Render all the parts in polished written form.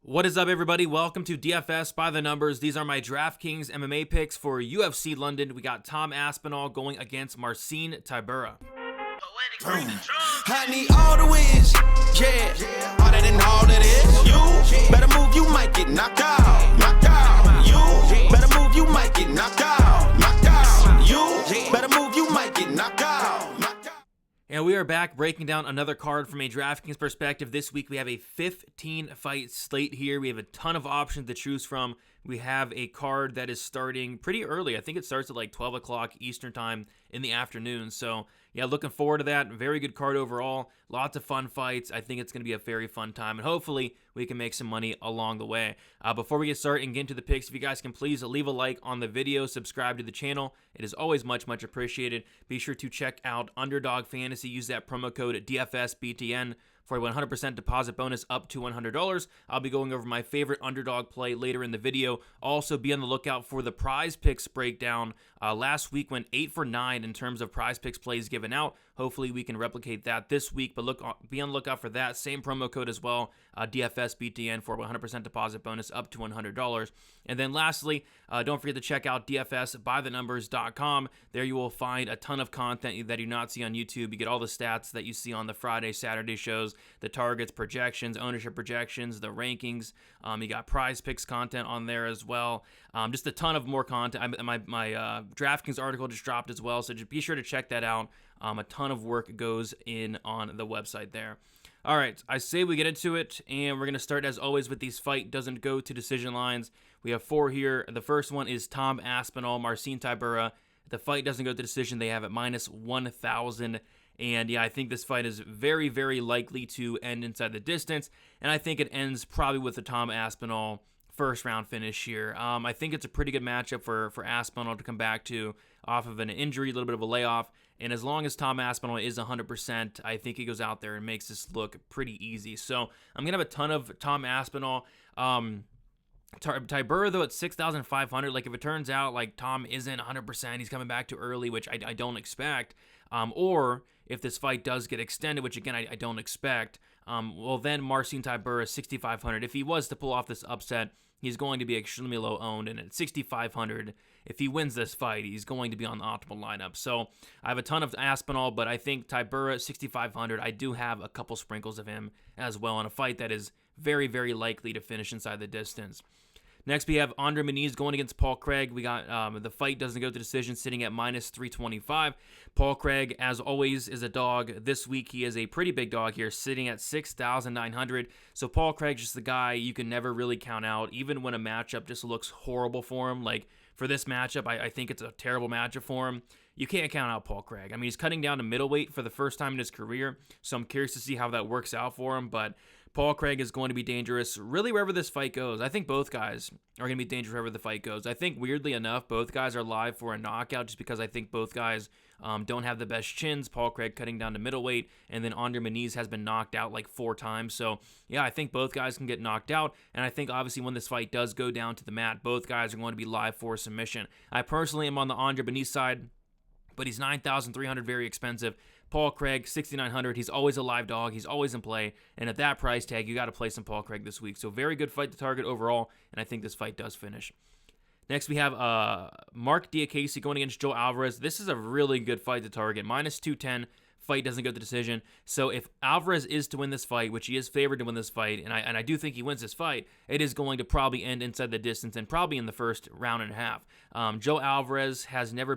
What is up, everybody? Welcome to DFS by the Numbers. These are my Draftkings MMA picks for UFC London. We got Tom Aspinall going against Marcin Tybura. I need all the wins, yeah. All that and all that is. You better move, you might get knocked out. Knocked out. You better move, you might get knocked out. Knocked out. You better move, you might get knocked out. Knocked out. And we are back breaking down another card from a DraftKings perspective. This week we have a 15-fight slate here. We have a ton of options to choose from. We have a card that is starting pretty early. I think it starts at like 12 o'clock Eastern time in the afternoon. So, yeah, looking forward to that. Very good card overall. Lots of fun fights. I think it's going to be a very fun time, and hopefully we can make some money along the way. Before we get started and get into the picks, if you guys can please leave a like on the video, subscribe to the channel. It is always much appreciated. Be sure to check out Underdog Fantasy. Use that promo code DFSBTN for a 100% deposit bonus up to $100. I'll be going over my favorite underdog play later in the video. Also, be on the lookout for the prize picks breakdown. Last week went 8 for 9 in terms of prize picks plays given out. Hopefully, we can replicate that this week, but be on the lookout for that. Same promo code as well, DFSBTN, for a 100% deposit bonus up to $100. And then lastly, don't forget to check out DFSbythenumbers.com. There you will find a ton of content that you do not see on YouTube. You get all the stats that you see on the Friday, Saturday shows, the targets, projections, ownership projections, the rankings. You got prize picks content on there as well. Just a ton of more content. My DraftKings article just dropped as well, so just be sure to check that out. A ton of work goes in on the website there. All right, I say we get into it, and we're going to start, as always, with these fight doesn't go to decision lines. We have 4 here. The first one is Tom Aspinall, Marcin Tybura. The fight doesn't go to decision. They have it minus 1,000. And yeah, I think this fight is very likely to end inside the distance. And I think it ends probably with the Tom Aspinall first round finish here. I think it's a pretty good matchup for Aspinall to come back to off of an injury, a little bit of a layoff. And as long as Tom Aspinall is 100%, I think he goes out there and makes this look pretty easy. So I'm going to have a ton of Tom Aspinall. Tybura, though, at 6,500, like if it turns out like Tom isn't 100%, he's coming back too early, which I don't expect, or if this fight does get extended, which again I don't expect, well then Marcin Tybura 6,500. If he was to pull off this upset, he's going to be extremely low owned, and at 6,500, if he wins this fight, he's going to be on the optimal lineup. So I have a ton of Aspinall, but I think Tybura 6,500, I do have a couple sprinkles of him as well in a fight that is very likely to finish inside the distance. Next, we have Andre Muniz going against Paul Craig. We got the fight doesn't go to decision, sitting at minus 325. Paul Craig, as always, is a dog. This week, he is a pretty big dog here, sitting at 6,900. So Paul Craig's just the guy you can never really count out, even when a matchup just looks horrible for him. Like for this matchup, I think it's a terrible matchup for him. You can't count out Paul Craig. I mean, he's cutting down to middleweight for the first time in his career, so I'm curious to see how that works out for him. But Paul Craig is going to be dangerous really wherever this fight goes. I think both guys are going to be dangerous wherever the fight goes. I think, weirdly enough, both guys are live for a knockout just because I think both guys don't have the best chins. Paul Craig cutting down to middleweight, and then Andre Muniz has been knocked out like 4 times. So, yeah, I think both guys can get knocked out, and I think, obviously, when this fight does go down to the mat, both guys are going to be live for submission. I personally am on the Andre Muniz side, but he's 9,300, very expensive. Paul Craig, 6,900. He's always a live dog. He's always in play. And at that price tag, you got to play some Paul Craig this week. So very good fight to target overall, and I think this fight does finish. Next, we have Mark Diakase going against Joe Alvarez. This is a really good fight to target. Minus 210. Fight doesn't go to decision. So if Alvarez is to win this fight, which he is favored to win this fight, and I do think he wins this fight, it is going to probably end inside the distance and probably in the first round and a half. Joe Alvarez has never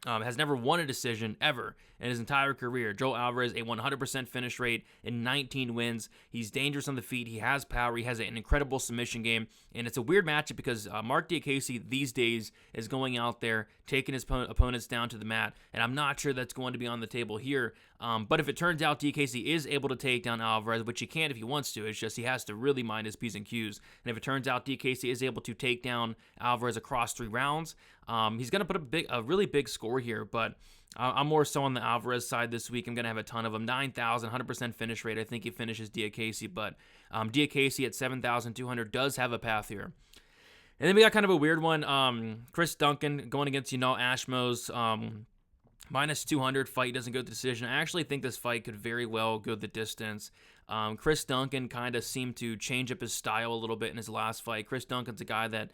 won a decision ever in his entire career. Joe Alvarez, a 100% finish rate in 19 wins. He's dangerous on the feet. He has power. He has an incredible submission game. And it's a weird matchup because Mark Diakase these days is going out there, taking his opponents down to the mat. And I'm not sure that's going to be on the table here. But if it turns out Diakase is able to take down Alvarez, which he can if he wants to, it's just he has to really mind his P's and Q's. And if it turns out Diakase is able to take down Alvarez across 3 rounds, he's going to put a really big score here. But I'm more so on the Alvarez side this week. I'm going to have a ton of them. 9,000, 100% finish rate. I think he finishes Diakase, but Diakase at 7,200 does have a path here. And then we got kind of a weird one. Chris Duncan going against Yanal Ashmos. Minus 200, fight doesn't go to decision. I actually think this fight could very well go the distance. Chris Duncan kind of seemed to change up his style a little bit in his last fight. Chris Duncan's a guy that,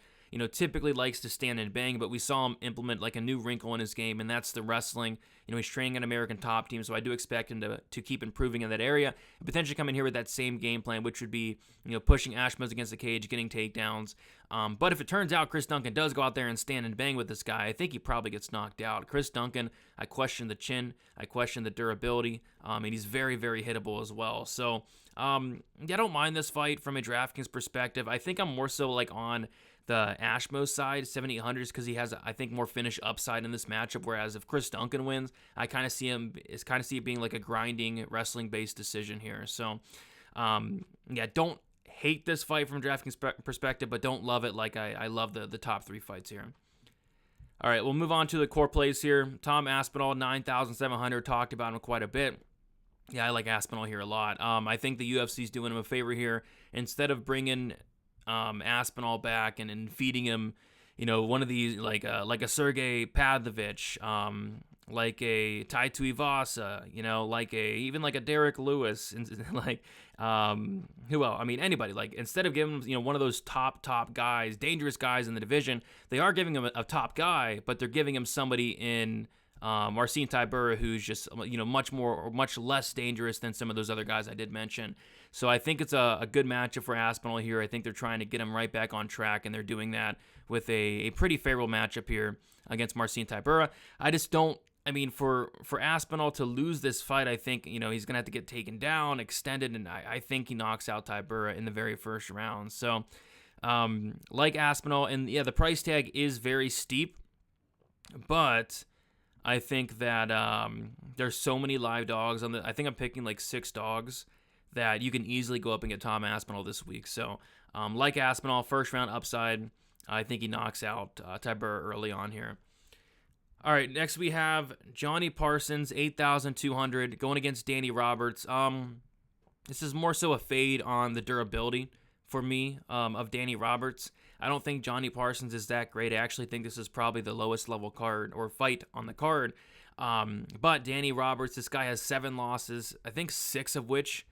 typically likes to stand and bang, but we saw him implement like a new wrinkle in his game, and that's the wrestling. He's training an American top team, so I do expect him to keep improving in that area, and potentially come in here with that same game plan, which would be, pushing Ashmole's against the cage, getting takedowns. But if it turns out Chris Duncan does go out there and stand and bang with this guy, I think he probably gets knocked out. Chris Duncan, I question the chin, I question the durability, and he's very, very hittable as well. So, I don't mind this fight from a DraftKings perspective. I think I'm more so like on the Ashmo side, 7,800s, because he has, I think, more finish upside in this matchup. Whereas if Chris Duncan wins, I kind of see it being like a grinding, wrestling-based decision here. So, don't hate this fight from a DraftKings perspective, but don't love it like I love the top 3 fights here. All right, we'll move on to the core plays here. Tom Aspinall, 9,700, talked about him quite a bit. Yeah, I like Aspinall here a lot. I think the UFC's doing him a favor here. Instead of bringing Aspinall back and feeding him, one of these like a Sergey Pavlovich, like a Tai Tuivasa, even like a Derek Lewis, like who else? I mean, anybody. Like, instead of giving him, one of those top guys, dangerous guys in the division, they are giving him a top guy, but they're giving him somebody in Marcin Tybura, who's just, much less dangerous than some of those other guys I did mention. So I think it's a good matchup for Aspinall here. I think they're trying to get him right back on track, and they're doing that with a pretty favorable matchup here against Marcin Tybura. I just don't, for Aspinall to lose this fight, I think, he's going to have to get taken down, extended, and I think he knocks out Tybura in the very first round. So, like Aspinall, and yeah, the price tag is very steep, but I think that there's so many live dogs on I think I'm picking like 6 dogs that you can easily go up and get Tom Aspinall this week. So, like Aspinall, first round upside, I think he knocks out Tybura early on here. All right, next we have Johnny Parsons, 8,200, going against Danny Roberts. This is more so a fade on the durability for me of Danny Roberts. I don't think Johnny Parsons is that great. I actually think this is probably the lowest level card or fight on the card. But Danny Roberts, this guy has 7 losses, I think 6 of which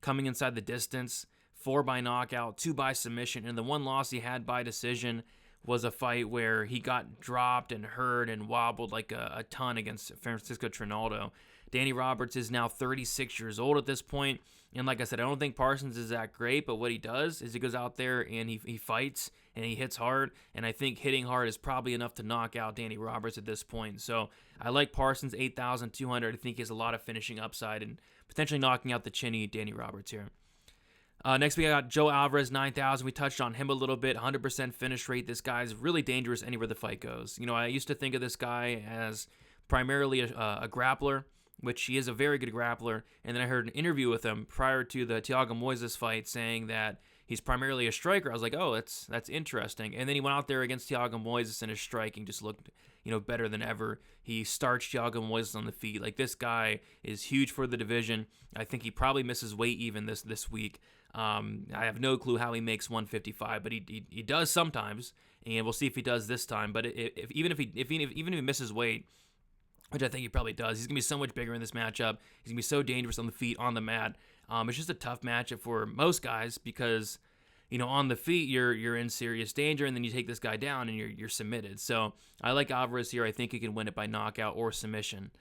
coming inside the distance, 4 by knockout, 2 by submission, and the 1 loss he had by decision was a fight where he got dropped and hurt and wobbled like a ton against Francisco Trinaldo. Danny Roberts is now 36 years old at this point, and like I said, I don't think Parsons is that great, but what he does is he goes out there and he fights and he hits hard, and I think hitting hard is probably enough to knock out Danny Roberts at this point. So I like Parsons, 8,200. I think he has a lot of finishing upside and potentially knocking out the chinny Danny Roberts here. Next, we got Joe Alvarez, 9,000. We touched on him a little bit, 100% finish rate. This guy's really dangerous anywhere the fight goes. I used to think of this guy as primarily a grappler, which he is a very good grappler. And then I heard an interview with him prior to the Thiago Moises fight saying that he's primarily a striker. I was like, oh, that's interesting. And then he went out there against Thiago Moises, and his striking just looked, better than ever. He starched Thiago Moises on the feet. Like, this guy is huge for the division. I think he probably misses weight even this week. I have no clue how he makes 155, but he does sometimes, and we'll see if he does this time. But even if he misses weight, which I think he probably does, he's gonna be so much bigger in this matchup. He's gonna be so dangerous on the feet, on the mat. It's just a tough matchup for most guys because, on the feet you're in serious danger, and then you take this guy down and you're submitted. So I like Alvarez here. I think he can win it by knockout or submission.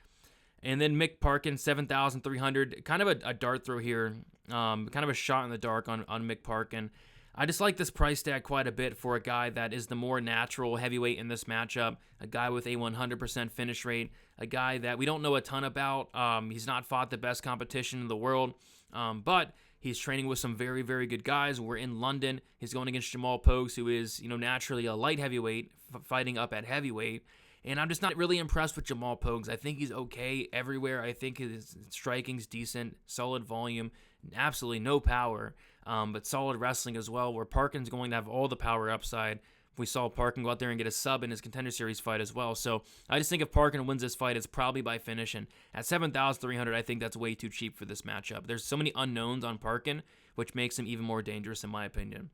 And then Mick Parkin, 7,300, kind of a dart throw here, kind of a shot in the dark on Mick Parkin. I just like this price tag quite a bit for a guy that is the more natural heavyweight in this matchup, a guy with a 100% finish rate, a guy that we don't know a ton about. He's not fought the best competition in the world, but he's training with some very, very good guys. We're in London. He's going against Jamal Pokes, who is, naturally a light heavyweight, fighting up at heavyweight. And I'm just not really impressed with Jamal Pokes. I think he's okay everywhere. I think his striking's decent, solid volume, absolutely no power, but solid wrestling as well, where Parkin's going to have all the power upside. We saw Parkin go out there and get a sub in his Contender Series fight as well. So I just think if Parkin wins this fight, it's probably by finish. And at 7,300, I think that's way too cheap for this matchup. There's so many unknowns on Parkin, which makes him even more dangerous in my opinion.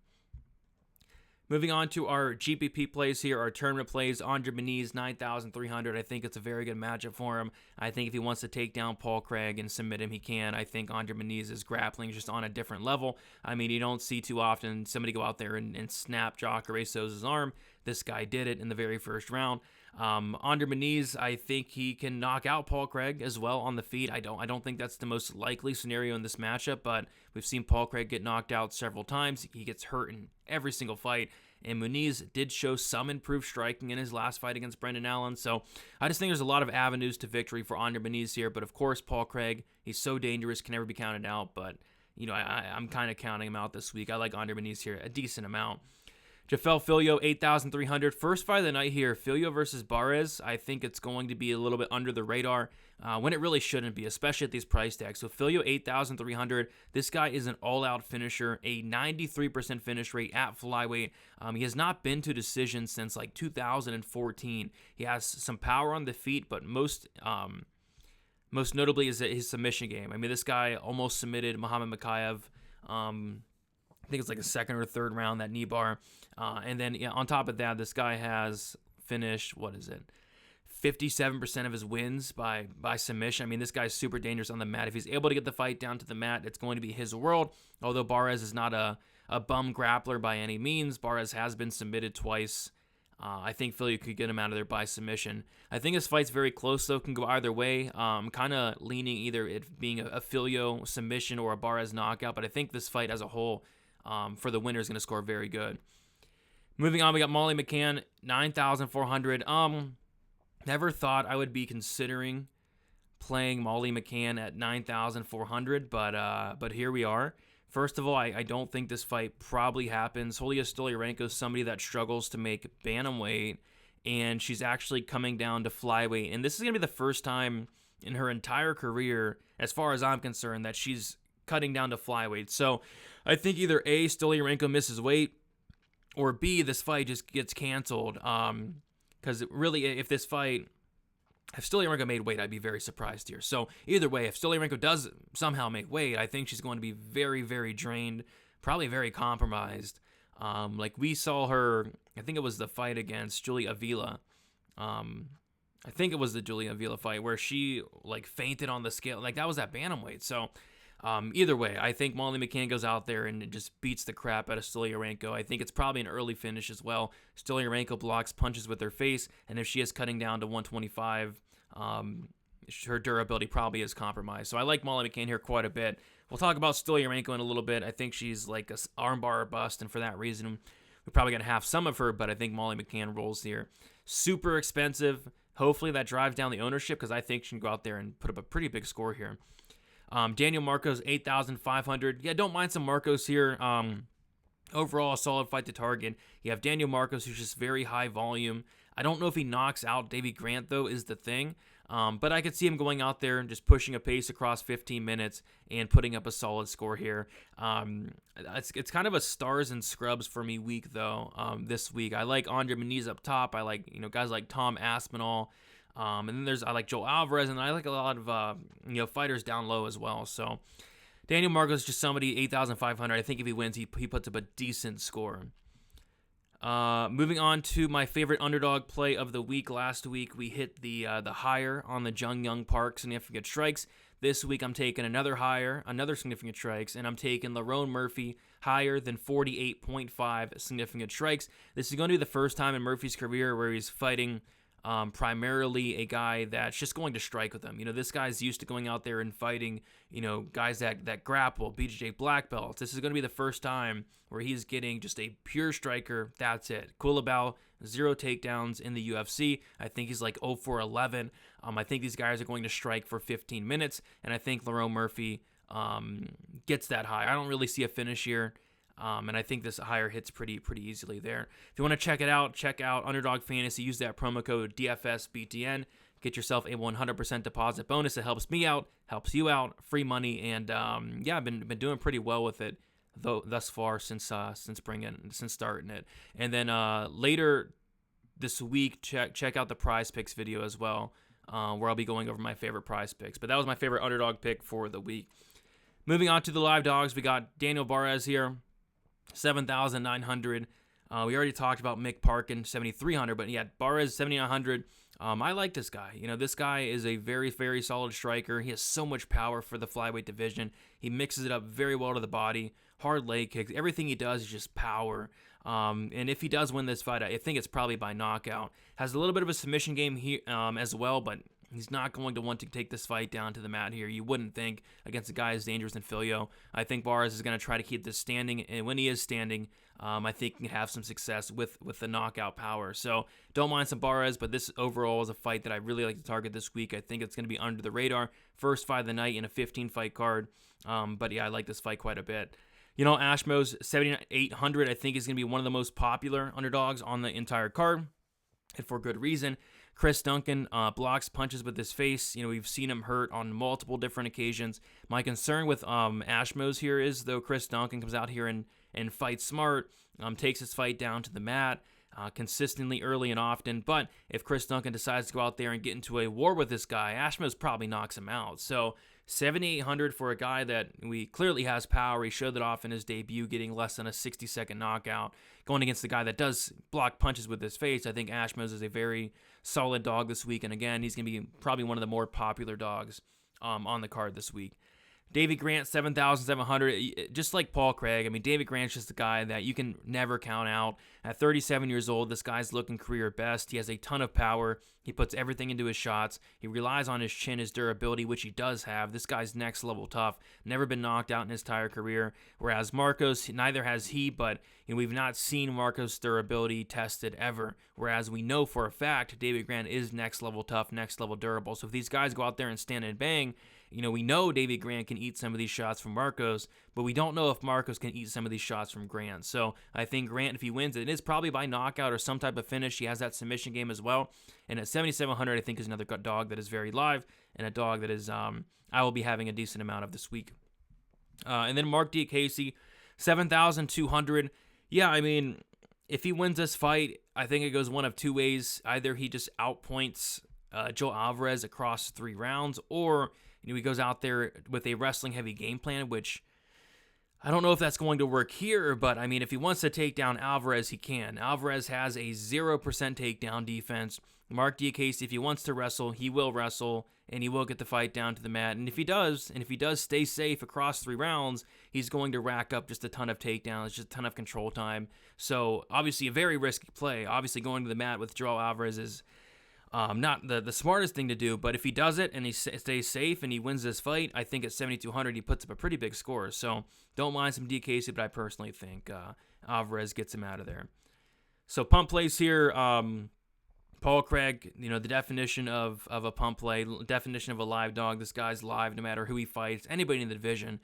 Moving on to our GPP plays here, our tournament plays. Andre Muniz, 9,300. I think it's a very good matchup for him. I think if he wants to take down Paul Craig and submit him, he can. I think Andre Muniz's grappling is just on a different level. I mean, you don't see too often somebody go out there and snap Jacare Souza's arm. This guy did it in the very first round. Andre Muniz, I think he can knock out Paul Craig as well on the feet. I don't think that's the most likely scenario in this matchup, but we've seen Paul Craig get knocked out several times. He gets hurt in every single fight, and Muniz did show some improved striking in his last fight against Brendan Allen. So I just think there's a lot of avenues to victory for Andre Muniz here. But of course, Paul Craig, he's so dangerous, can never be counted out. But I'm kind of counting him out this week. I like Andre Muniz here a decent amount. Jafel Filho, 8,300. First fight of the night here, Filho versus Barres. I think it's going to be a little bit under the radar when it really shouldn't be, especially at these price tags. So Filho, 8,300. This guy is an all-out finisher, a 93% finish rate at flyweight. He has not been to decision since like 2014. He has some power on the feet, but most notably is his submission game. I mean, this guy almost submitted Muhammad Makayev. I think it's like a second or third round, that knee bar. And then on top of that, this guy has finished, 57% of his wins by submission. I mean, this guy's super dangerous on the mat. If he's able to get the fight down to the mat, it's going to be his world. Although Barres is not a bum grappler by any means. Barres has been submitted twice. I think Filho could get him out of there by submission. I think this fight's very close, though. Can go either way. I'm kind of leaning either it being a Filho submission or a Barres knockout. But I think this fight as a whole, for the winner, is going to score very good. Moving on, we got Molly McCann, 9,400. Never thought I would be considering playing Molly McCann at 9,400, but here we are. First of all, I don't think this fight probably happens. Julia Stoliarenko is somebody that struggles to make bantamweight, and she's actually coming down to flyweight. And this is going to be the first time in her entire career, as far as I'm concerned, that she's cutting down to flyweight. So I think either A, Stoliarenko misses weight, or B, this fight just gets canceled. Because really, if Stoliarenko made weight, I'd be very surprised here. So either way, if Stoliarenko does somehow make weight, I think she's going to be very, very drained, probably very compromised. Like we saw her, I think it was the fight against Julia Avila. I think it was the Julia Avila fight where she like fainted on the scale. Like that was at bantamweight. So either way, I think Molly McCann goes out there and just beats the crap out of Stoliarenko. I think it's probably an early finish as well. Stoliarenko blocks punches with her face, and if she is cutting down to 125, her durability probably is compromised. So I like Molly McCann here quite a bit. We'll talk about Stoliarenko in a little bit. I think she's like an armbar or bust, and for that reason, we're probably going to have some of her, but I think Molly McCann rolls here. Super expensive. Hopefully that drives down the ownership because I think she can go out there and put up a pretty big score here. Daniel Marcos, 8,500. Yeah, don't mind some Marcos here. Overall, a solid fight to target. You have Daniel Marcos, who's just very high volume. I don't know if he knocks out Davey Grant, though, is the thing. But I could see him going out there and just pushing a pace across 15 minutes and putting up a solid score here. It's kind of a stars and scrubs for me week, though, this week. I like Andre Muniz up top. I like guys like Tom Aspinall. And then I like Joel Alvarez, and I like a lot of fighters down low as well. So Daniel Marcos is just somebody, 8,500. I think if he wins, he puts up a decent score. Moving on to my favorite underdog play of the week. Last week we hit the higher on the Jung Young Park significant strikes. This week I'm taking another significant strikes, and I'm taking Lerone Murphy higher than 48.5 significant strikes. This is going to be the first time in Murphy's career where he's fighting primarily a guy that's just going to strike with him. This guy's used to going out there and fighting, guys that grapple, BJJ black belts. This is going to be the first time where he's getting just a pure striker. That's it. Culibao, 0 takedowns in the UFC. I think he's like 0 for 11. I think these guys are going to strike for 15 minutes, and I think Lerone Murphy gets that high. I don't really see a finish here. And I think this higher hits pretty easily there. If you want to check it out, check out Underdog Fantasy. Use that promo code DFSBTN. Get yourself a 100% deposit bonus. It helps me out, helps you out. Free money, and I've been doing pretty well with it thus far since starting it. And then later this week, check out the Prize Picks video as well, where I'll be going over my favorite Prize Picks. But that was my favorite underdog pick for the week. Moving on to the live dogs, we got Daniel Barres here. 7,900. We already talked about Mick Parkin, 7,300, but yeah, Barres, 7,900. I like this guy. This guy is a very, very solid striker. He has so much power for the flyweight division. He mixes it up very well to the body. Hard leg kicks. Everything he does is just power. And if he does win this fight, I think it's probably by knockout. Has a little bit of a submission game here as well, but he's not going to want to take this fight down to the mat here. You wouldn't think against a guy as dangerous than Filio. I think Barres is going to try to keep this standing, and when he is standing, I think he can have some success with the knockout power. So don't mind some Barres, but this overall is a fight that I really like to target this week. I think it's going to be under the radar. First fight of the night in a 15-fight card. But yeah, I like this fight quite a bit. Ashmo's 7,800, I think, is going to be one of the most popular underdogs on the entire card, and for good reason. Chris Duncan blocks punches with his face. We've seen him hurt on multiple different occasions. My concern with Ashmo's here is, though, Chris Duncan comes out here and fights smart, takes his fight down to the mat consistently, early and often. But if Chris Duncan decides to go out there and get into a war with this guy, Ashmo's probably knocks him out. So 7,800 for a guy that clearly has power. He showed that off in his debut, getting less than a 60-second knockout. Going against the guy that does block punches with his face, I think Ashmo's is a very solid dog this week. And again, he's going to be probably one of the more popular dogs on the card this week. David Grant, 7,700. Just like Paul Craig, David Grant's just a guy that you can never count out. At 37 years old, this guy's looking career best. He has a ton of power. He puts everything into his shots. He relies on his chin, his durability, which he does have. This guy's next level tough. Never been knocked out in his entire career. Whereas Marcos, neither has he, but we've not seen Marcos' durability tested ever. Whereas we know for a fact David Grant is next level tough, next level durable. So if these guys go out there and stand and bang, we know David Grant can eat some of these shots from Marcos, but we don't know if Marcos can eat some of these shots from Grant. So I think Grant, if he wins, it is probably by knockout or some type of finish. He has that submission game as well. And at 7,700, I think is another dog that is very live and a dog that is I will be having a decent amount of this week. And then Mark Diakese, 7,200. Yeah, if he wins this fight, I think it goes one of two ways. Either he just outpoints Joe Alvarez across 3 rounds, or he goes out there with a wrestling-heavy game plan, which I don't know if that's going to work here, but if he wants to take down Alvarez, he can. Alvarez has a 0% takedown defense. Mark Diakese, if he wants to wrestle, he will wrestle, and he will get the fight down to the mat. And if he does stay safe across 3 rounds, he's going to rack up just a ton of takedowns, just a ton of control time. So obviously a very risky play. Obviously going to the mat with Joe Alvarez is not the smartest thing to do, but if he does it and he stays safe and he wins this fight, I think at 7,200 he puts up a pretty big score. So don't mind some Diakese, but I personally think Alvarez gets him out of there. So pump plays here. Paul Craig, the definition of a pump play, definition of a live dog. This guy's live no matter who he fights. Anybody in the division,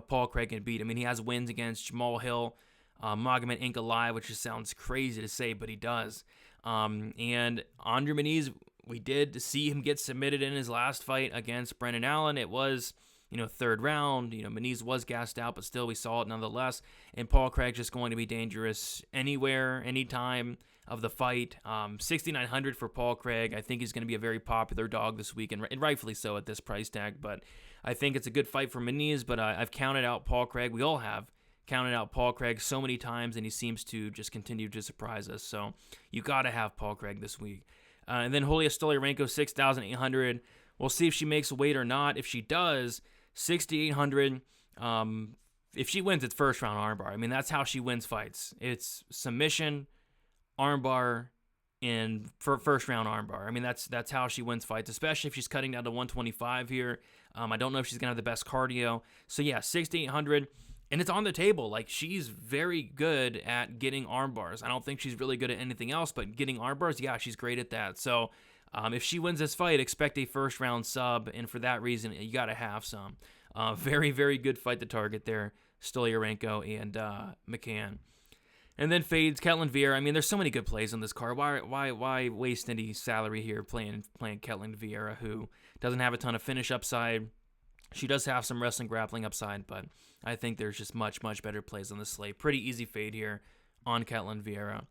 Paul Craig can beat. He has wins against Jamal Hill, Magomed Ankalaev, which just sounds crazy to say, but he does. And Andre Muniz, we did see him get submitted in his last fight against Brendan Allen. It was, 3rd round. Muniz was gassed out, but still we saw it nonetheless. And Paul Craig's just going to be dangerous anywhere, anytime of the fight. 6,900 for Paul Craig. I think he's going to be a very popular dog this week, and rightfully so at this price tag. But I think it's a good fight for Muniz, but I've counted out Paul Craig. We all have counted out Paul Craig so many times, and he seems to just continue to surprise us. So you got to have Paul Craig this week. And then Julia Stoliarenko, 6,800. We'll see if she makes weight or not. If she does, 6,800. If she wins, it's first round armbar. That's how she wins fights. It's submission, armbar, and for first round armbar. That's how she wins fights, especially if she's cutting down to 125 here. I don't know if she's gonna have the best cardio. So yeah, 6,800. And it's on the table. She's very good at getting arm bars. I don't think she's really good at anything else, but getting arm bars, yeah, she's great at that. So if she wins this fight, expect a first-round sub, and for that reason, you got to have some. Very, very good fight to target there, Stoliarenko and McCann. And then fades, Ketlin Vieira. There's so many good plays on this card. Why waste any salary here playing Ketlin Vieira, who doesn't have a ton of finish upside? She does have some wrestling grappling upside, but I think there's just much, much better plays on the slate. Pretty easy fade here on Ketlin Vieira.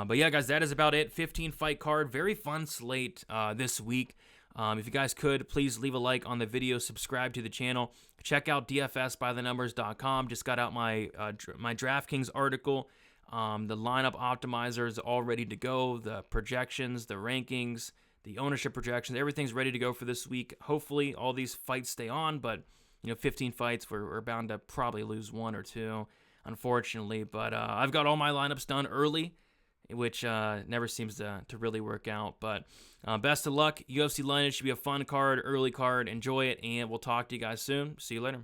But yeah, guys, that is about it. 15-fight card. Very fun slate this week. If you guys could, please leave a like on the video. Subscribe to the channel. Check out dfsbythenumbers.com. Just got out my Draftkings article. The lineup optimizer is all ready to go. The projections, the rankings, the ownership projections, everything's ready to go for this week. Hopefully all these fights stay on, but 15 fights, we're bound to probably lose 1 or 2, unfortunately. But I've got all my lineups done early, which never seems to really work out. But best of luck. UFC London should be a fun card, early card. Enjoy it, and we'll talk to you guys soon. See you later.